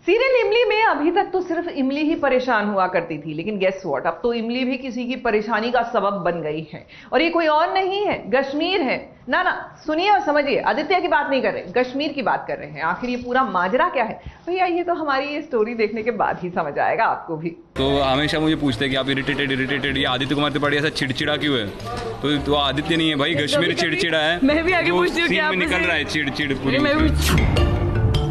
Serial इमली में अभी तक तो सिर्फ इमली ही परेशान हुआ करती थी, लेकिन गेस व्हाट, अब तो इमली भी किसी की परेशानी का सबब बन गई है। और ये कोई और नहीं है, कश्मीर है। ना ना, सुनिए और समझिए, आदित्य की बात नहीं कर रहे, कश्मीर की बात कर रहे हैं। आखिर ये पूरा माजरा क्या है भैया, ये तो हमारी ये स्टोरी देखने के बाद ही समझ आएगा आपको भी। तो हमेशा मुझे पूछते हैं कि आप इरिटेटेड, ये आदित्य कुमार त्रिपाठी ऐसा चिड़चिड़ा क्यों है? तो आदित्य नहीं है भाई, कश्मीर चिड़चिड़ा है। मैं भी आगे पूछती हूँ, क्या निकल रहा है चिड़चिड़ पूरी।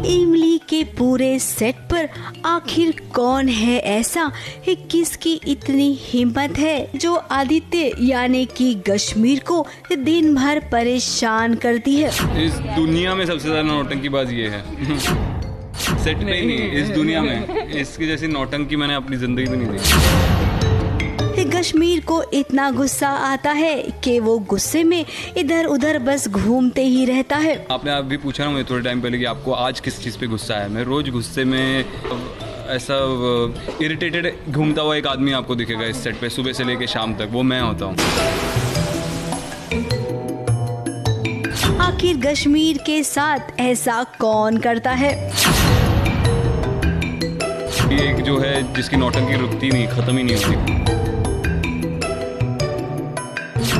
इमली के पूरे सेट पर आखिर कौन है ऐसा, किसकी इतनी हिम्मत है जो आदित्य यानी कि कश्मीर को दिन भर परेशान करती है? इस दुनिया में सबसे ज्यादा नौटंकीबाज ये है। सेट पे ही नहीं, इस दुनिया में इसकी जैसी नौटंकी मैंने अपनी जिंदगी में नहीं देखी। कश्मीर को इतना गुस्सा आता है कि वो गुस्से में इधर उधर बस घूमते ही रहता है। आपने अभी पूछा ना मुझे थोड़े टाइम पहले कि आपको आज किस चीज़ पे गुस्सा है। मैं रोज गुस्से में ऐसा इरिटेटेड घूमता हुआ एक आदमी आपको दिखेगा इस सेट पे सुबह से लेके शाम तक, वो मैं होता हूँ। आखिर कश्मीर के साथ ऐसा कौन करता है? ये एक जो है जिसकी नौटंकी रुकती नहीं, खत्म ही नहीं होती।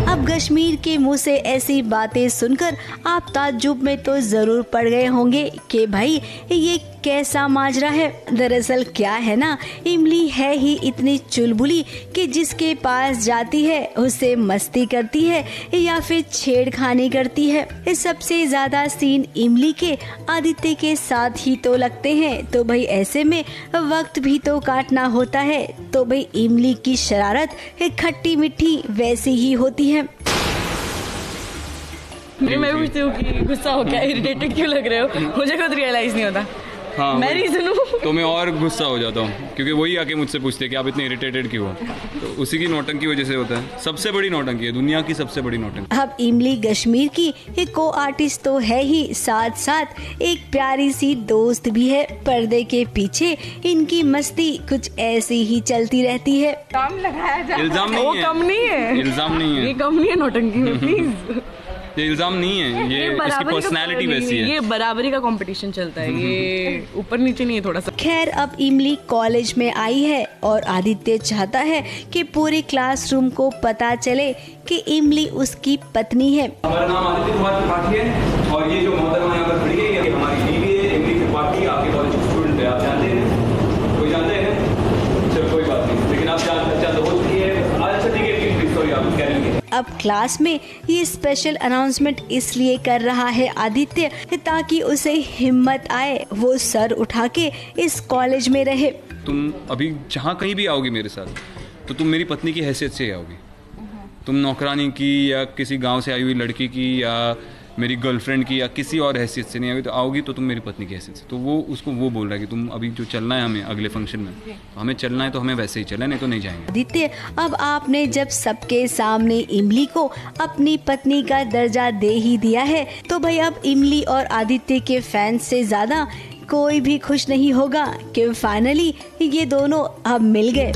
अब कश्मीर के मुंह से ऐसी बातें सुनकर आप ताज्जुब में तो जरूर पड़ गए होंगे कि भाई ये कैसा माजरा है। दरअसल क्या है ना, इमली है ही इतनी चुलबुली कि जिसके पास जाती है उससे मस्ती करती है या फिर छेड़खानी करती है। सबसे ज्यादा सीन इमली के आदित्य के साथ ही तो लगते हैं, तो भाई ऐसे में वक्त भी तो काटना होता है। तो भाई इमली की शरारत खट्टी मीठी वैसी ही होती है। मैं पूछती हूँ कि गुस्सा हो क्या, इरिटेटेड क्यों लग रहे हो? मुझे खुद रियलाइज नहीं होता। हाँ, मैं नहीं सुनूं तो मैं और गुस्सा हो जाता हूँ, क्योंकि वही आके मुझसे पूछते हैं कि आप इतने इरिटेटेड क्यों हो। तो उसी की नौटंकी वजह से होता है। सबसे बड़ी नौटंकी है, दुनिया की सबसे बड़ी नौटंकी। अब इमली कश्मीर की एक को आर्टिस्ट तो है ही, साथ साथ एक प्यारी सी दोस्त भी है। पर्दे के पीछे इनकी मस्ती कुछ ऐसी ही चलती रहती है। काम लगाया जाए, इल्जाम नहीं है, कम नहीं है, इल्जाम नहीं है, ये कम नहीं है नौटंकी में, प्लीज। ये इल्जाम नहीं है, ये इसकी पर्सनालिटी वैसी है। ये बराबरी का कंपटीशन चलता है, ये ऊपर नीचे नहीं है थोड़ा सा। खैर अब इमली कॉलेज में आई है और आदित्य चाहता है कि पूरे क्लासरूम को पता चले कि इमली उसकी पत्नी है। हमारा नाम आदित्य कुमार त्रिपाठी है और ये जो मोहतरमा यहाँ पर खड़ी है ये हमारी बीवी है, इमली त्रिपाठी। आपके कॉलेज की स्टूडेंट है, आप जानते हैं? कोई जानते हैं? चलो कोई बात नहीं, लेकिन आप जानते हो चुकी है। अच्छा ठीक है, सॉरी आप कह रही हैं। अब क्लास में ये स्पेशल अनाउंसमेंट इसलिए कर रहा है आदित्य ताकि उसे हिम्मत आए, वो सर उठा के इस कॉलेज में रहे। तुम अभी जहाँ कहीं भी आओगी मेरे साथ तो तुम मेरी पत्नी की हैसियत से आओगी। तुम नौकरानी की या किसी गांव से आई हुई लड़की की या मेरी गर्लफ्रेंड की या किसी और हैसियत से नहीं आओगी तो तुम मेरी पत्नी की हैसियत से। तो वो उसको वो बोल रहा है कि तुम अभी जो चलना है हमें अगले फंक्शन में, तो हमें चलना है तो हमें वैसे ही चलना, नहीं तो नहीं जाएंगे। आदित्य अब आपने जब सबके सामने इमली को अपनी पत्नी का दर्जा दे ही दिया है, तो भाई अब इमली और आदित्य के फैंस से ज्यादा कोई भी खुश नहीं होगा कि फाइनली ये दोनों अब मिल गए।